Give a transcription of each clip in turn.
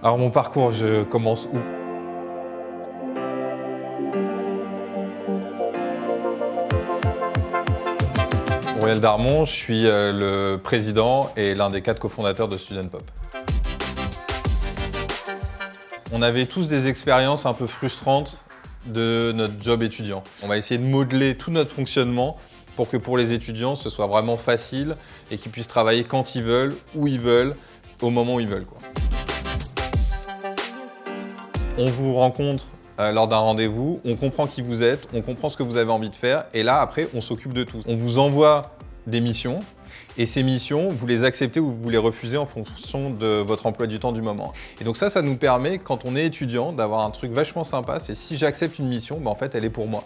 Alors mon parcours, je commence où? Royal Darmon, je suis le président et l'un des 4 cofondateurs de Student Pop. On avait tous des expériences un peu frustrantes de notre job étudiant. On va essayer de modeler tout notre fonctionnement pour que pour les étudiants, ce soit vraiment facile et qu'ils puissent travailler quand ils veulent, où ils veulent, au moment où ils veulent, quoi. On vous rencontre lors d'un rendez-vous, on comprend qui vous êtes, on comprend ce que vous avez envie de faire et là, après, on s'occupe de tout. On vous envoie des missions et ces missions, vous les acceptez ou vous les refusez en fonction de votre emploi du temps du moment. Et donc ça nous permet, quand on est étudiant, d'avoir un truc vachement sympa, c'est si j'accepte une mission, en fait, elle est pour moi.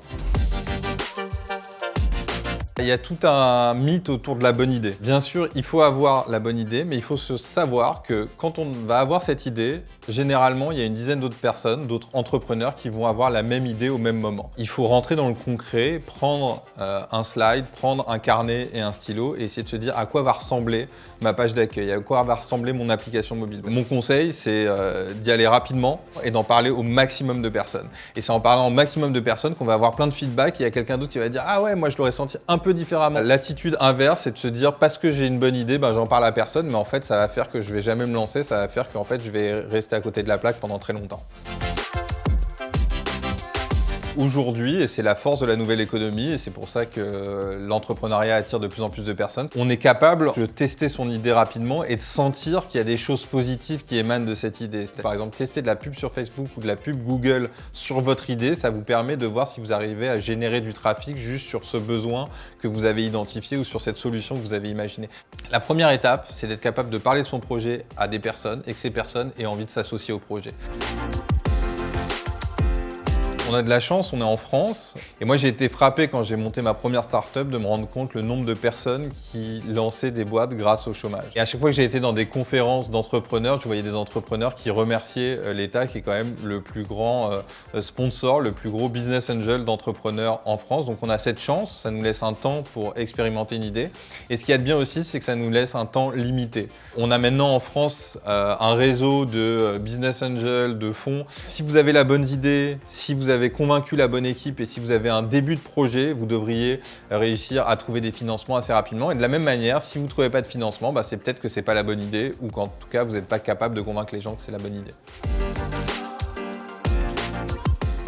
Il y a tout un mythe autour de la bonne idée. Bien sûr, il faut avoir la bonne idée, mais il faut se savoir que quand on va avoir cette idée, généralement, il y a une dizaine d'autres personnes, d'autres entrepreneurs qui vont avoir la même idée au même moment. Il faut rentrer dans le concret, prendre un slide, prendre un carnet et un stylo et essayer de se dire à quoi va ressembler ma page d'accueil, à quoi va ressembler mon application mobile. Mon conseil, c'est d'y aller rapidement et d'en parler au maximum de personnes. Et c'est en parlant au maximum de personnes qu'on va avoir plein de feedback. Il y a quelqu'un d'autre qui va dire « Ah ouais, moi je l'aurais senti un peu différemment ». L'attitude inverse, c'est de se dire parce que j'ai une bonne idée, j'en parle à personne, mais en fait ça va faire que je vais jamais me lancer, ça va faire qu'en fait je vais rester à côté de la plaque pendant très longtemps. Aujourd'hui, et c'est la force de la nouvelle économie, et c'est pour ça que l'entrepreneuriat attire de plus en plus de personnes, on est capable de tester son idée rapidement et de sentir qu'il y a des choses positives qui émanent de cette idée. Par exemple, tester de la pub sur Facebook ou de la pub Google sur votre idée, ça vous permet de voir si vous arrivez à générer du trafic juste sur ce besoin que vous avez identifié ou sur cette solution que vous avez imaginée. La première étape, c'est d'être capable de parler de son projet à des personnes et que ces personnes aient envie de s'associer au projet. On a de la chance, on est en France. Et moi, j'ai été frappé quand j'ai monté ma première startup de me rendre compte le nombre de personnes qui lançaient des boîtes grâce au chômage. Et à chaque fois que j'ai été dans des conférences d'entrepreneurs, je voyais des entrepreneurs qui remerciaient l'État, qui est quand même le plus grand sponsor, le plus gros business angel d'entrepreneurs en France. Donc on a cette chance, ça nous laisse un temps pour expérimenter une idée. Et ce qu'il y a de bien aussi, c'est que ça nous laisse un temps limité. On a maintenant en France un réseau de business angels, de fonds. Si vous avez la bonne idée, si vous avez convaincu la bonne équipe et si vous avez un début de projet, vous devriez réussir à trouver des financements assez rapidement. Et de la même manière, si vous ne trouvez pas de financement, c'est peut-être que ce n'est pas la bonne idée ou qu'en tout cas, vous n'êtes pas capable de convaincre les gens que c'est la bonne idée.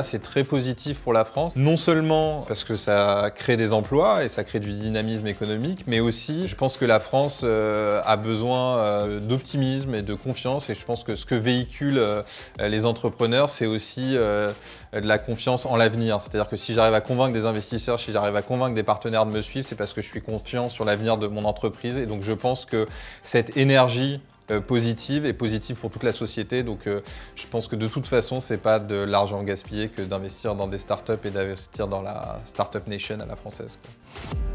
C'est très positif pour la France, non seulement parce que ça crée des emplois et ça crée du dynamisme économique, mais aussi je pense que la France a besoin d'optimisme et de confiance et je pense que ce que véhiculent les entrepreneurs, c'est aussi de la confiance en l'avenir. C'est-à-dire que si j'arrive à convaincre des investisseurs, si j'arrive à convaincre des partenaires de me suivre, c'est parce que je suis confiant sur l'avenir de mon entreprise et donc je pense que cette énergie positive et positive pour toute la société. Donc je pense que de toute façon, c'est pas de l'argent gaspillé que d'investir dans des startups et d'investir dans la Startup Nation à la française, quoi.